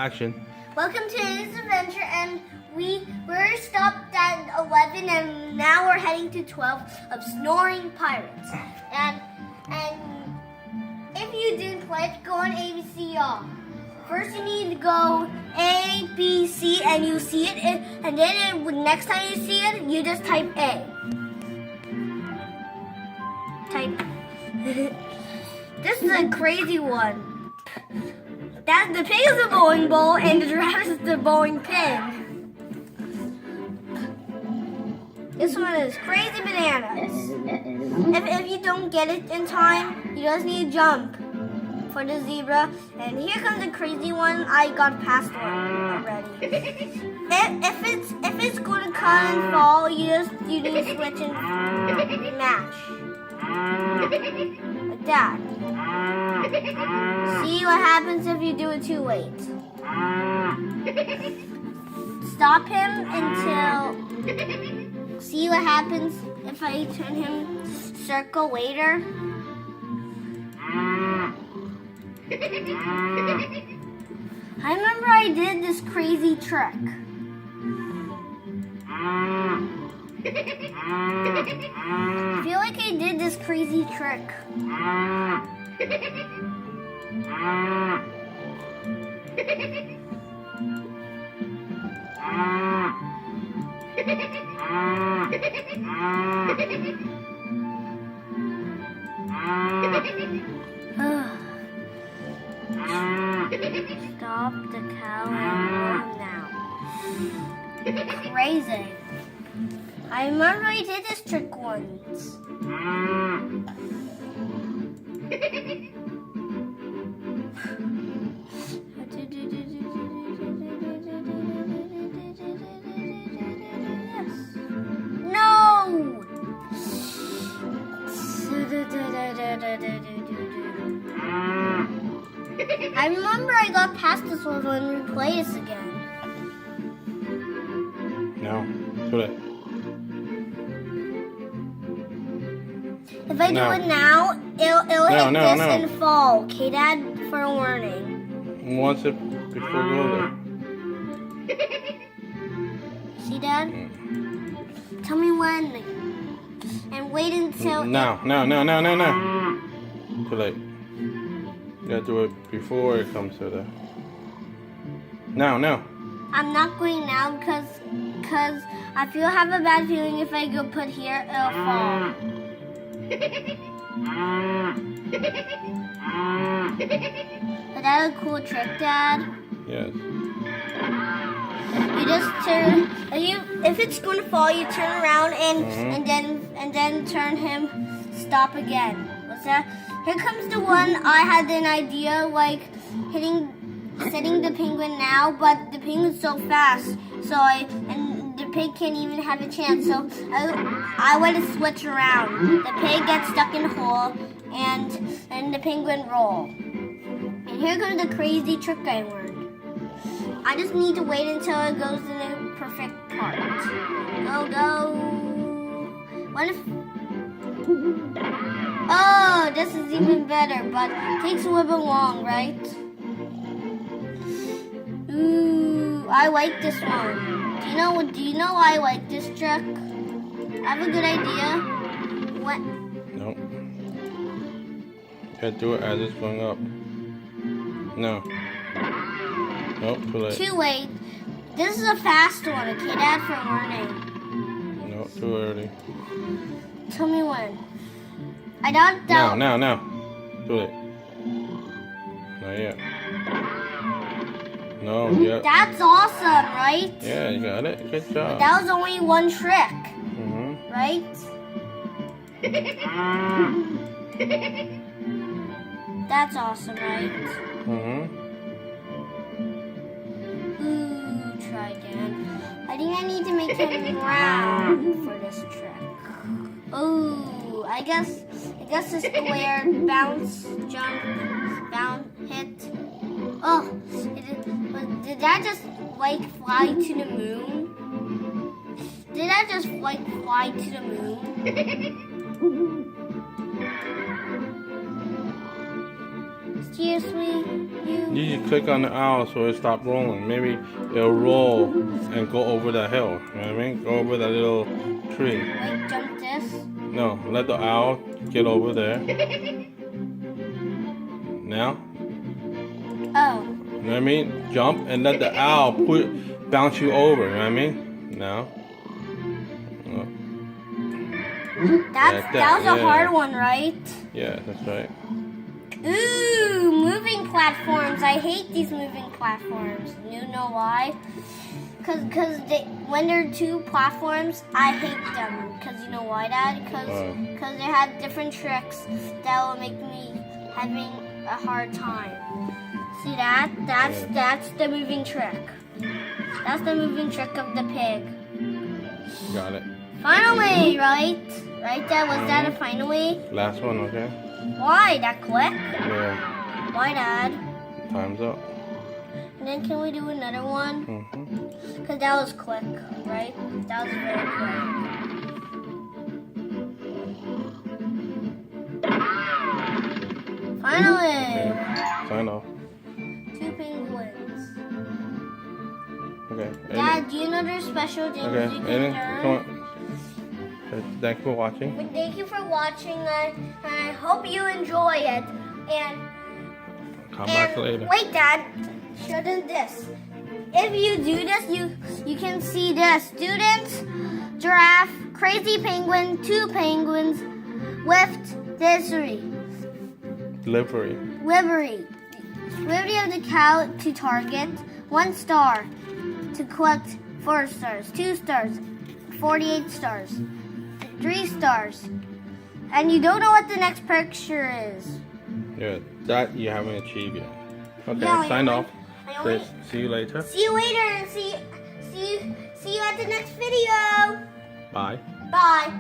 Action. Welcome to this adventure, and we're stopped at 11, and now we're heading to 12 of Snoring Pirates. And if you didn't play it, go on ABC, y'all. First, you need to go A, B, C, and you see it, and then next time you see it, you just type A. Type. This is a crazy one. The pig is the bowling ball, and the giraffe is the bowling pin. This one is crazy bananas. If you don't get it in time, you just need to jump for the zebra. And here comes the crazy one. I got past one already. If it's going to cut and fall, you need to switch and match like that. See what happens if you do it too late. Stop him until... See what happens if I turn him circle later. I remember I did this crazy trick. I feel like I did this crazy trick. Stop the cow now. Crazy. I remember I did this trick once. No! I remember I got past this one when we play this again. No. Too late. If I do it now, it'll hit this and fall. Okay, Dad? For a warning. Once it before you go there. See, Dad? Tell me when. And wait until... No. Too late. You gotta do it before it comes to the... No. I'm not going now because I have a bad feeling if I go put here, it'll fall. Is that a cool trick, Dad? Yes. You just turn. If it's going to fall, you turn around and then turn him. Stop again. What's that? Here comes the one I had an idea, like setting the penguin now, but the penguin's so fast, and the pig can't even have a chance. So I want to switch around. The pig gets stuck in a hole, and the penguin roll. And here comes the crazy trick I learned. I just need to wait until it goes in the perfect part. Go. What if... Oh, this is even better, but it takes a little bit long, right? Ooh, I like this one. Do you know I like this trick? I have a good idea. What? Nope. You gotta do it as it's going up. No. Nope, too late. Too late. This is a fast one, okay, Dad, for warning. No, too early. Tell me when. I don't doubt. No. Too late. Not yet. No, yet. That's awesome, right? Yeah, you got it. Good job. But that was only one trick. Right? That's awesome, right? Ooh, try again. I think I need to make him round for this trick. Ooh, I guess the square bounce, jump, hit. Oh, did that just like fly to the moon? Did that just like fly to the moon? Seriously, you? You should click on the owl so it stops rolling. Maybe it'll roll and go over the hill. You know what I mean? Go over that little tree. Like jump this? No, let the owl get over there. Now, Oh. you know what I mean? Jump and let the owl bounce you over. You know what I mean? Now. That was a hard one, right? Yeah, that's right. Ooh, moving platforms. I hate these moving platforms. You know why? Because when there are two platforms, I hate them. Because you know why, Dad? Because they have different tricks that will make me having a hard time. See that? That's the moving trick. That's the moving trick of the pig. Got it. Finally, right? Right, Dad? Was that a finally? Last one, okay? Why? That quick? Yeah. Why, Dad? Time's up. And then can we do another one? Mm-hmm. Because that was quick, right? That was very quick. Finally! Okay. Sign off. 2 penguins. Okay. Dad, do you know there's special things Okay, you can Aiden, learn? come on. Thanks for watching. But thank you for watching, and I hope you enjoy it. And Come back later. wait, Dad, show them this. If you do this, you can see this. Students, giraffe, crazy penguin, 2 penguins, with delivery. Delivery. Livery. Livery of the cow to target. 1 star to collect 4 stars. 2 stars, 48 stars. 3 stars. And you don't know what the next picture is. Yeah, that you haven't achieved yet. Okay, Yeah, sign off. I only- See you later. See you later and see you at the next video. Bye. Bye.